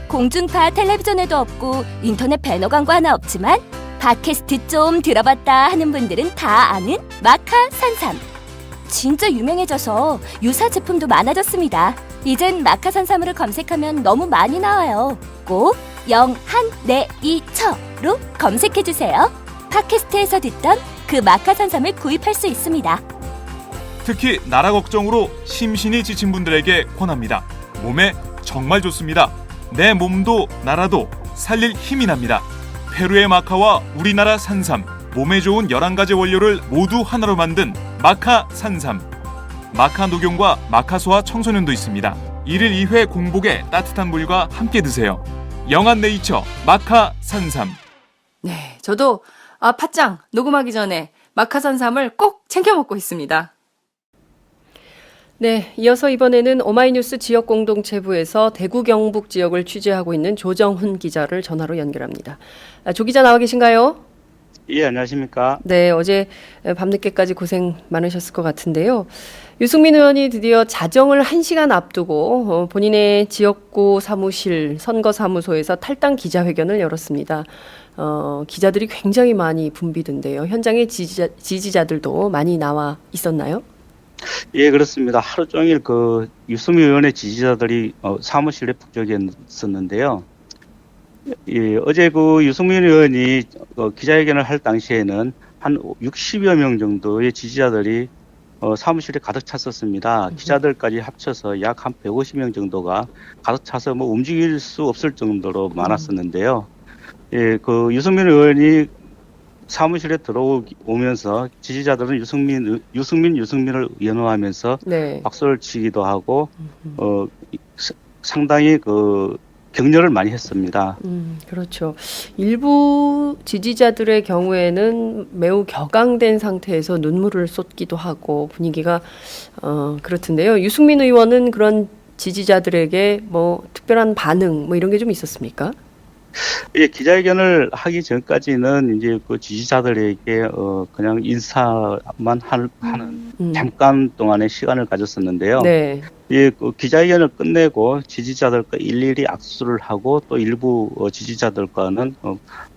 공중파 텔레비전에도 없고 인터넷 배너 광고 하나 없지만 팟캐스트 좀 들어봤다 하는 분들은 다 아는 마카산삼. 진짜 유명해져서 유사 제품도 많아졌습니다. 이젠 마카산삼으로 검색하면 너무 많이 나와요. 꼭 영한네이처로 검색해주세요. 팟캐스트에서 듣던 그 마카산삼을 구입할 수 있습니다. 특히 나라 걱정으로 심신이 지친 분들에게 권합니다. 몸에 정말 좋습니다. 내 몸도 나라도 살릴 힘이 납니다. 페루의 마카와 우리나라 산삼, 몸에 좋은 11가지 원료를 모두 하나로 만든 마카 산삼. 마카 녹용과 마카 소아 청소년도 있습니다. 1일 2회 공복에 따뜻한 물과 함께 드세요. 영한네이처 마카 산삼. 네, 저도 팟짱 녹음하기 전에 마카산삼을 꼭 챙겨 먹고 있습니다. 네, 이어서 이번에는 오마이뉴스 지역 공동체부에서 대구 경북 지역을 취재하고 있는 조정훈 기자를 전화로 연결합니다. 조 기자 나와 계신가요? 예, 안녕하십니까? 네, 어제 밤늦게까지 고생 많으셨을 것 같은데요. 유승민 의원이 드디어 자정을 1시간 앞두고 본인의 지역구 사무실 선거사무소에서 탈당 기자회견을 열었습니다. 기자들이 굉장히 많이 붐비던데요. 현장에 지지자들도 많이 나와 있었나요? 예, 그렇습니다. 하루 종일 그 유승민 의원의 지지자들이 사무실에 북적였었는데요. 예, 어제 그 유승민 의원이 기자회견을 할 당시에는 한 60여 명 정도의 지지자들이 사무실에 가득 찼었습니다. 기자들까지 합쳐서 약 한 150명 정도가 가득 차서 뭐 움직일 수 없을 정도로 많았었는데요. 예, 그 유승민 의원이 사무실에 들어오면서 지지자들은 유승민을 연호하면서 네. 박수를 치기도 하고 상당히 그 격려를 많이 했습니다. 그렇죠. 일부 지지자들의 경우에는 매우 격앙된 상태에서 눈물을 쏟기도 하고 분위기가 그렇던데요. 유승민 의원은 그런 지지자들에게 뭐 특별한 반응 뭐 이런 게 좀 있었습니까? 예, 기자회견을 하기 전까지는 이제 그 지지자들에게 그냥 인사만 하는 잠깐 동안의 시간을 가졌었는데요. 네. 예, 그 기자회견을 끝내고 지지자들과 일일이 악수를 하고 또 일부 지지자들과는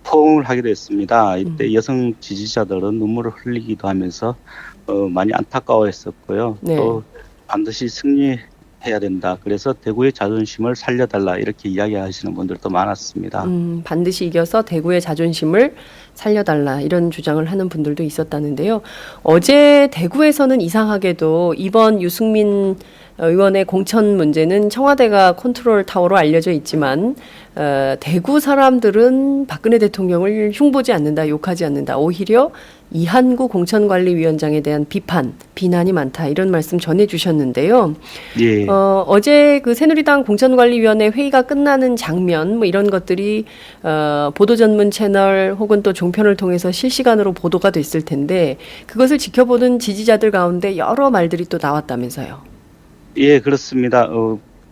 포옹을 하기도 했습니다. 이때 여성 지지자들은 눈물을 흘리기도 하면서 많이 안타까워했었고요. 네. 또 반드시 승리해야 된다. 그래서 대구의 자존심을 살려달라 이렇게 이야기하시는 분들도 많았습니다. 반드시 이겨서 대구의 자존심을 살려달라 이런 주장을 하는 분들도 있었다는데요. 어제 대구에서는 이상하게도 이번 유승민 의원의 공천 문제는 청와대가 컨트롤 타워로 알려져 있지만 대구 사람들은 박근혜 대통령을 흉보지 않는다, 욕하지 않는다. 오히려 이한구 공천관리위원장에 대한 비난이 많다 이런 말씀 전해주셨는데요. 예. 어제 그 새누리당 공천관리위원회 회의가 끝나는 장면 뭐 이런 것들이 보도 전문 채널 혹은 또 종편을 통해서 실시간으로 보도가 됐을 텐데 그것을 지켜보는 지지자들 가운데 여러 말들이 또 나왔다면서요. 예, 그렇습니다.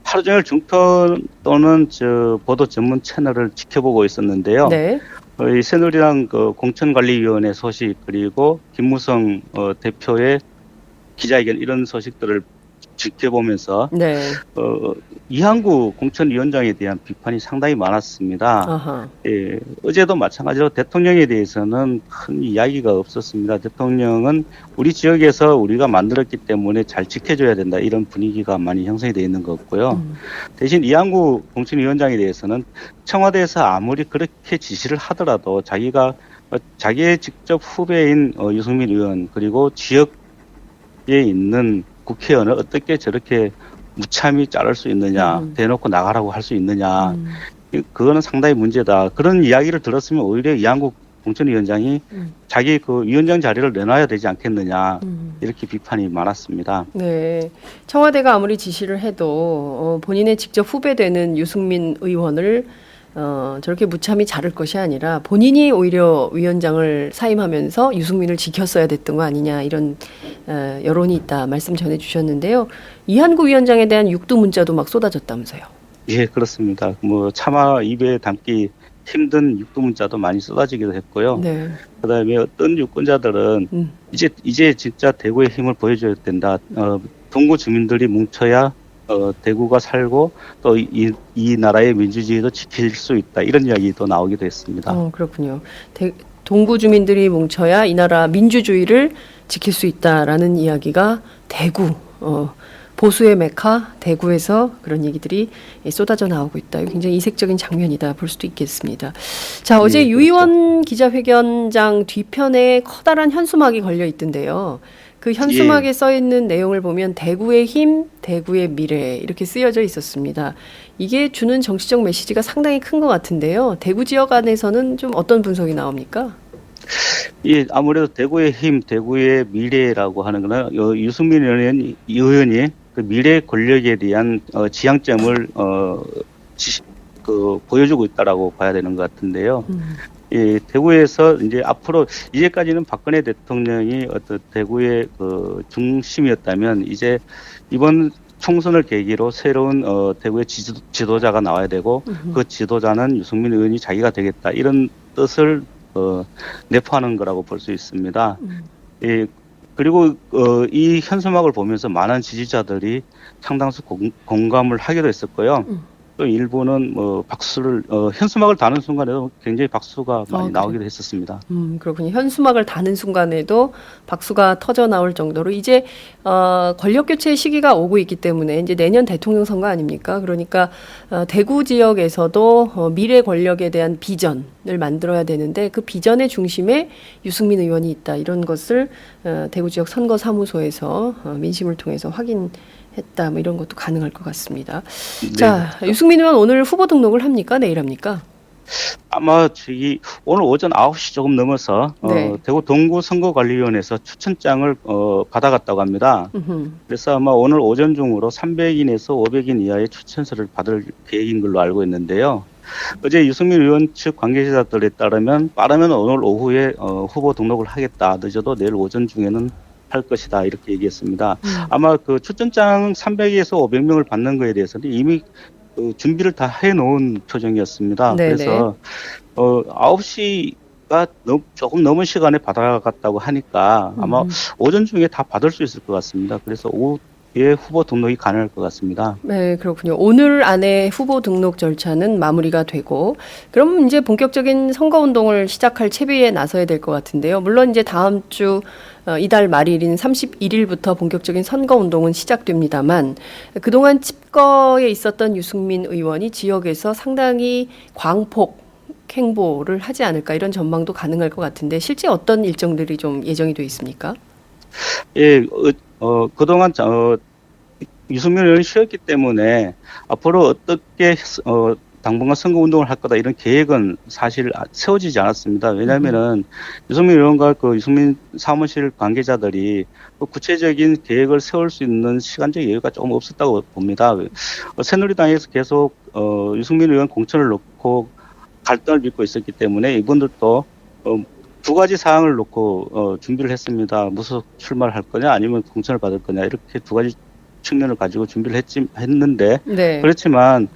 하루 종일 종편 또는 보도 전문 채널을 지켜보고 있었는데요. 네. 이 새누리당 공천관리위원회 소식 그리고 김무성 대표의 기자회견 이런 소식들을 지켜보면서 네. 이한구 공천위원장에 대한 비판이 상당히 많았습니다. 아하. 예, 어제도 마찬가지로 대통령에 대해서는 큰 이야기가 없었습니다. 대통령은 우리 지역에서 우리가 만들었기 때문에 잘 지켜줘야 된다 이런 분위기가 많이 형성이 되어 있는 것 같고요. 대신 이한구 공천위원장에 대해서는 청와대에서 아무리 그렇게 지시를 하더라도 자기가 자기의 직접 후배인 유승민 의원 그리고 지역에 있는 국회의원을 어떻게 저렇게 무참히 자를 수 있느냐, 대놓고 나가라고 할 수 있느냐, 그거는 상당히 문제다. 그런 이야기를 들었으면 오히려 이한국 공천위원장이 자기 그 위원장 자리를 내놔야 되지 않겠느냐, 이렇게 비판이 많았습니다. 네. 청와대가 아무리 지시를 해도 본인의 직접 후배되는 유승민 의원을 저렇게 무참히 자를 것이 아니라 본인이 오히려 위원장을 사임하면서 유승민을 지켰어야 됐던 거 아니냐 이런 여론이 있다 말씀 전해주셨는데요. 이한구 위원장에 대한 육두 문자도 막 쏟아졌다면서요. 예, 그렇습니다. 뭐 차마 입에 담기 힘든 육두 문자도 많이 쏟아지기도 했고요. 네. 그다음에 어떤 유권자들은 이제 진짜 대구의 힘을 보여줘야 된다. 동구 주민들이 뭉쳐야 대구가 살고 또 이 나라의 민주주의도 지킬 수 있다 이런 이야기도 나오기도 했습니다. 그렇군요. 동구 주민들이 뭉쳐야 이 나라 민주주의를 지킬 수 있다라는 이야기가 대구 보수의 메카 대구에서 그런 얘기들이 쏟아져 나오고 있다. 굉장히 이색적인 장면이다 볼 수도 있겠습니다. 자, 어제 네, 유 의원 기자회견장 뒤편에 커다란 현수막이 걸려 있던데요. 그 현수막에 써 있는 내용을 보면 대구의 힘, 대구의 미래 이렇게 쓰여져 있었습니다. 이게 주는 정치적 메시지가 상당히 큰 것 같은데요. 대구 지역 안에서는 좀 어떤 분석이 나옵니까? 예, 아무래도 대구의 힘, 대구의 미래라고 하는 거는 유승민 의원이 그 미래 권력에 대한 지향점을 보여주고 있다라고 봐야 되는 것 같은데요. 예, 대구에서 이제 앞으로 이제까지는 박근혜 대통령이 어떤 대구의 그 중심이었다면 이제 이번 총선을 계기로 새로운 대구의 지도자가 나와야 되고 그 지도자는 유승민 의원이 자기가 되겠다 이런 뜻을 내포하는 거라고 볼 수 있습니다. 예, 그리고 이 현수막을 보면서 많은 지지자들이 상당수 공감을 하기도 했었고요. 또 일부는 박수를 현수막을 다는 순간에도 굉장히 박수가 많이 나오기도 했었습니다. 그렇군요. 현수막을 다는 순간에도 박수가 터져 나올 정도로 이제 권력 교체 시기가 오고 있기 때문에 이제 내년 대통령 선거 아닙니까? 그러니까 대구 지역에서도 미래 권력에 대한 비전을 만들어야 되는데 그 비전의 중심에 유승민 의원이 있다. 이런 것을 대구 지역 선거 사무소에서 민심을 통해서 확인했다. 뭐 이런 것도 가능할 것 같습니다. 네. 자, 유승민 의원 오늘 후보 등록을 합니까? 내일 합니까? 아마 오늘 오전 9시 조금 넘어서 네. 대구 동구 선거관리위원회에서 추천장을 받아갔다고 합니다. 그래서 아마 오늘 오전 중으로 300인에서 500인 이하의 추천서를 받을 계획인 걸로 알고 있는데요. 어제 유승민 의원 측 관계자들에 따르면 빠르면 오늘 오후에 후보 등록을 하겠다. 늦어도 내일 오전 중에는 할 것이다. 이렇게 얘기했습니다. 아마 그 추천장 300에서 500명을 받는 거에 대해서는 이미 준비를 다 해놓은 표정이었습니다. 네네. 그래서 9시가 조금 넘은 시간에 받아갔다고 하니까 아마 오전 중에 다 받을 수 있을 것 같습니다. 그래서 오후 후보 등록이 가능할 것 같습니다. 네, 그렇군요. 오늘 안에 후보 등록 절차는 마무리가 되고, 그럼 이제 본격적인 선거운동을 시작할 채비에 나서야 될 것 같은데요. 물론 이제 다음 주 이달 말일인 31일부터 본격적인 선거운동은 시작됩니다만, 그동안 칩거에 있었던 유승민 의원이 지역에서 상당히 광폭 행보를 하지 않을까 이런 전망도 가능할 것 같은데, 실제 어떤 일정들이 좀 예정이 돼 있습니까? 예, 그동안 유승민 의원이 쉬었기 때문에 앞으로 어떻게 당분간 선거 운동을 할 거다 이런 계획은 사실 세워지지 않았습니다. 왜냐하면은 유승민 의원과 그 유승민 사무실 관계자들이 그 구체적인 계획을 세울 수 있는 시간적 여유가 조금 없었다고 봅니다. 새누리당에서 계속 유승민 의원 공천을 놓고 갈등을 빚고 있었기 때문에 이분들도 두 가지 사항을 놓고 준비를 했습니다. 무소속 출마를 할 거냐 아니면 공천을 받을 거냐 이렇게 두 가지 측면을 가지고 준비를 했는데 네. 그렇지만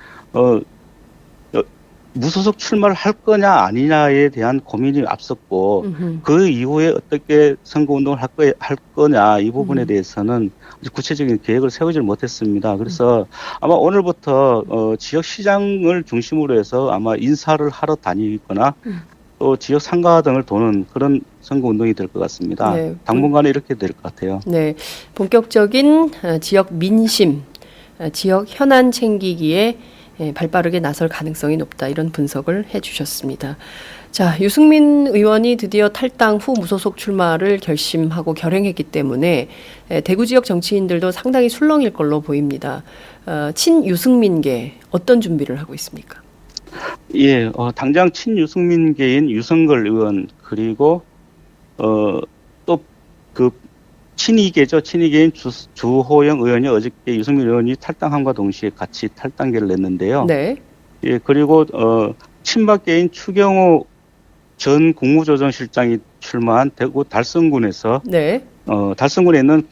무소속 출마를 할 거냐 아니냐에 대한 고민이 앞섰고 그 이후에 어떻게 선거운동을 할 거냐 이 부분에 대해서는 구체적인 계획을 세우질 못했습니다. 그래서 아마 오늘부터 지역 시장을 중심으로 해서 아마 인사를 하러 다니거나 또 지역 상가 등을 도는 그런 선거운동이 될 것 같습니다. 네. 당분간은 이렇게 될 것 같아요. 네, 본격적인 지역 민심, 지역 현안 챙기기에 발빠르게 나설 가능성이 높다 이런 분석을 해주셨습니다. 자, 유승민 의원이 드디어 탈당 후 무소속 출마를 결심하고 결행했기 때문에 대구 지역 정치인들도 상당히 술렁일 걸로 보입니다. 친유승민계 어떤 준비를 하고 있습니까? 예, 당장 친유승민계인 유성걸 의원 그리고 또 그 친이계죠. 친이계인 주호영 의원이 어저께 유승민 의원이 탈당함과 동시에 같이 탈당계를 냈는데요. 네. 예, 그리고 친박계인 추경호 전 국무조정실장이 출마한 대구 달성군에서 네. 달성군에 있는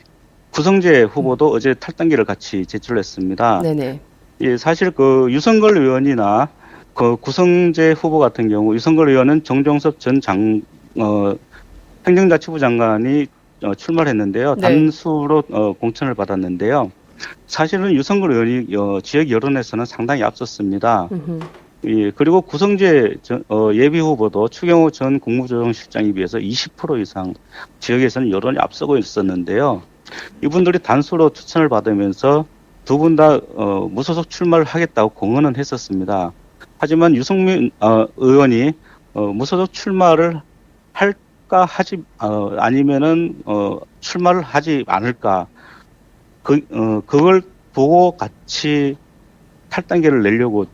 구성재 후보도 어제 탈당계를 같이 제출했습니다. 네네. 예, 사실 그 유성걸 의원이나 그 구성재 후보 같은 경우 유성걸 의원은 정종섭 전 행정자치부 장관이 출마를 했는데요. 네. 단수로 공천을 받았는데요. 사실은 유성걸 의원이 지역 여론에서는 상당히 앞섰습니다. 예, 그리고 구성재 예비 후보도 추경호 전 국무조정실장에 비해서 20% 이상 지역에서는 여론이 앞서고 있었는데요. 이분들이 단수로 추천을 받으면서 두 분 다 무소속 출마를 하겠다고 공언은 했었습니다. 하지만 유승민 의원이 무소속 출마를 할까 아니면은 출마를 하지 않을까 그걸 보고 같이 탈당계를 내려고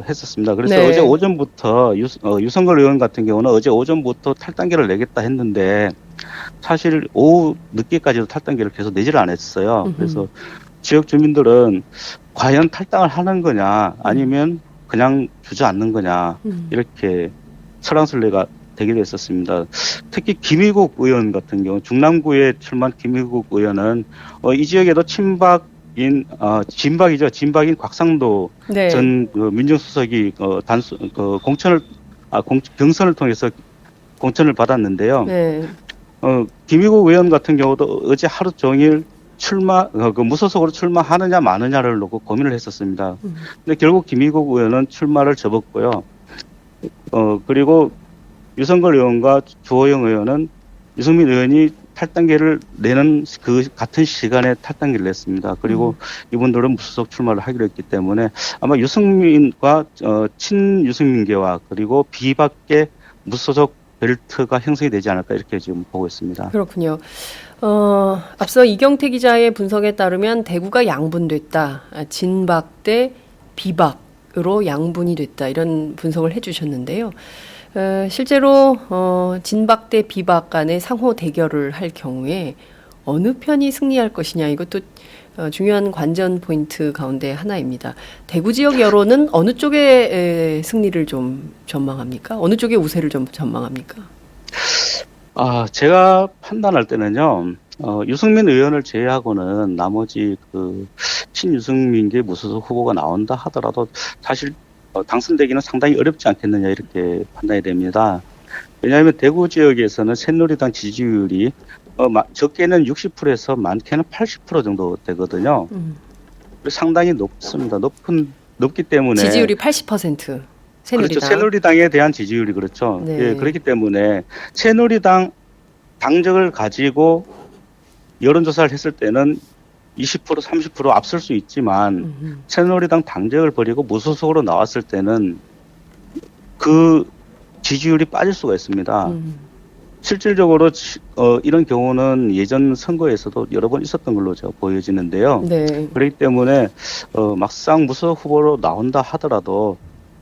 했었습니다. 그래서 네. 어제 오전부터 유성걸 의원 같은 경우는 어제 오전부터 탈당계를 내겠다 했는데 사실 오후 늦게까지도 탈당계를 계속 내지를 않았어요. 그래서 지역 주민들은 과연 탈당을 하는 거냐 아니면 그냥 주저앉는 거냐 이렇게 설왕설래가 되기도 했었습니다. 특히 김희국 의원 같은 경우 중남구에 출마한 김희국 의원은 이 지역에도 진박이죠. 진박인 곽상도 네. 전 민정수석이 경선을 통해서 공천을 받았는데요. 네. 김희국 의원 같은 경우도 어제 하루 종일 무소속으로 출마하느냐 마느냐를 놓고 고민을 했었습니다. 근데 결국 김희국 의원은 출마를 접었고요. 그리고 유성걸 의원과 주호영 의원은 유승민 의원이 탈당계를 내는 그 같은 시간에 탈당계를 냈습니다. 그리고 이분들은 무소속 출마를 하기로 했기 때문에 아마 유승민과 친유승민계와 그리고 비박계 무소속 벨트가 형성이 되지 않을까 이렇게 지금 보고 있습니다. 그렇군요. 앞서 이경태 기자의 분석에 따르면 대구가 양분됐다. 진박 대 비박으로 양분이 됐다. 이런 분석을 해주셨는데요. 실제로 진박 대 비박 간의 상호 대결을 할 경우에 어느 편이 승리할 것이냐 이것도 중요한 관전 포인트 가운데 하나입니다. 대구 지역 여론은 어느 쪽의 승리를 좀 전망합니까? 어느 쪽의 우세를 좀 전망합니까? 제가 판단할 때는요, 유승민 의원을 제외하고는 나머지 친유승민계 무소속 후보가 나온다 하더라도 사실 당선되기는 상당히 어렵지 않겠느냐 이렇게 판단이 됩니다. 왜냐하면 대구 지역에서는 새누리당 지지율이 적게는 60%에서 많게는 80% 정도 되거든요. 상당히 높습니다. 높기 때문에 지지율이 80%. 새누리당. 그렇죠. 새누리당에 대한 지지율이 그렇죠. 네. 예, 그렇기 때문에 새누리당 당적을 가지고 여론조사를 했을 때는 20% 30% 앞설 수 있지만 새누리당 당적을 버리고 무소속으로 나왔을 때는 그 지지율이 빠질 수가 있습니다. 실질적으로 이런 경우는 예전 선거에서도 여러 번 있었던 걸로 보여지는데요. 네. 그렇기 때문에 막상 무소속 후보로 나온다 하더라도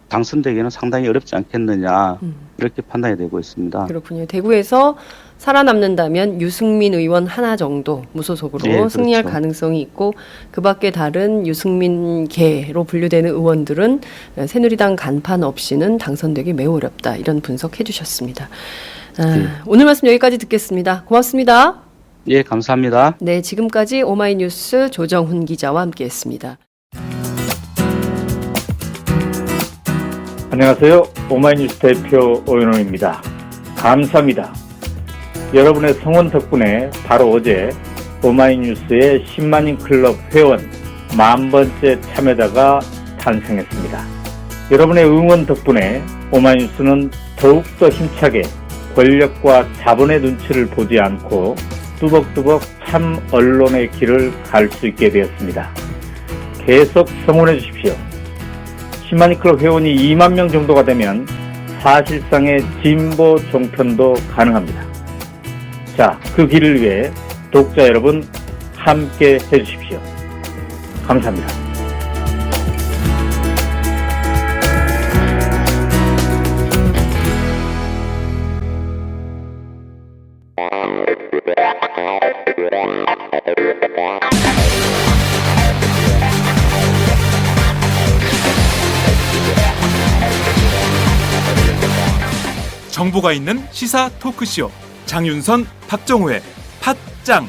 당선되기는 상당히 어렵지 않겠느냐 이렇게 판단이 되고 있습니다. 그렇군요. 대구에서 살아남는다면 유승민 의원 하나 정도 무소속으로 네, 그렇죠. 승리할 가능성이 있고 그 밖에 다른 유승민계로 분류되는 의원들은 새누리당 간판 없이는 당선되기 매우 어렵다. 이런 분석해 주셨습니다. 네. 오늘 말씀 여기까지 듣겠습니다. 고맙습니다. 예, 감사합니다. 네, 지금까지 오마이뉴스 조정훈 기자와 함께했습니다. 안녕하세요. 오마이뉴스 대표 오연호입니다. 감사합니다. 여러분의 성원 덕분에 바로 어제 오마이뉴스의 10만인 클럽 회원 10,000번째 참여자가 탄생했습니다. 여러분의 응원 덕분에 오마이뉴스는 더욱더 힘차게 권력과 자본의 눈치를 보지 않고 뚜벅뚜벅 참 언론의 길을 갈 수 있게 되었습니다. 계속 성원해 주십시오. 10만인 클럽 회원이 2만 명 정도가 되면 사실상의 진보 종편도 가능합니다. 자, 그 길을 위해 독자 여러분 함께 해주십시오. 감사합니다. 정보가 있는 시사 토크쇼 장윤선, 박정호의 팟짱.